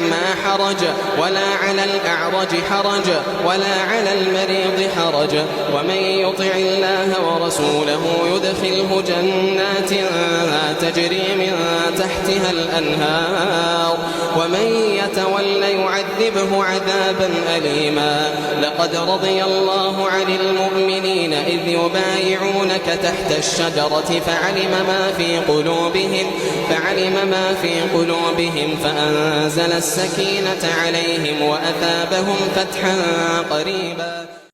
الأعمى حرج ولا على الأعرج حرج ولا على المريض حرج ومن يطع الله ورسوله يدخله جنات تجري من تحتها الأنهار ومن يتول يعذبه عذابا أليما. لقد رضي الله عن المؤمنين إذ يبايعونك تحت الشجرة فعلم ما في قلوبهم فأنزل السكينة عليهم وأثابهم فتحا قريبا.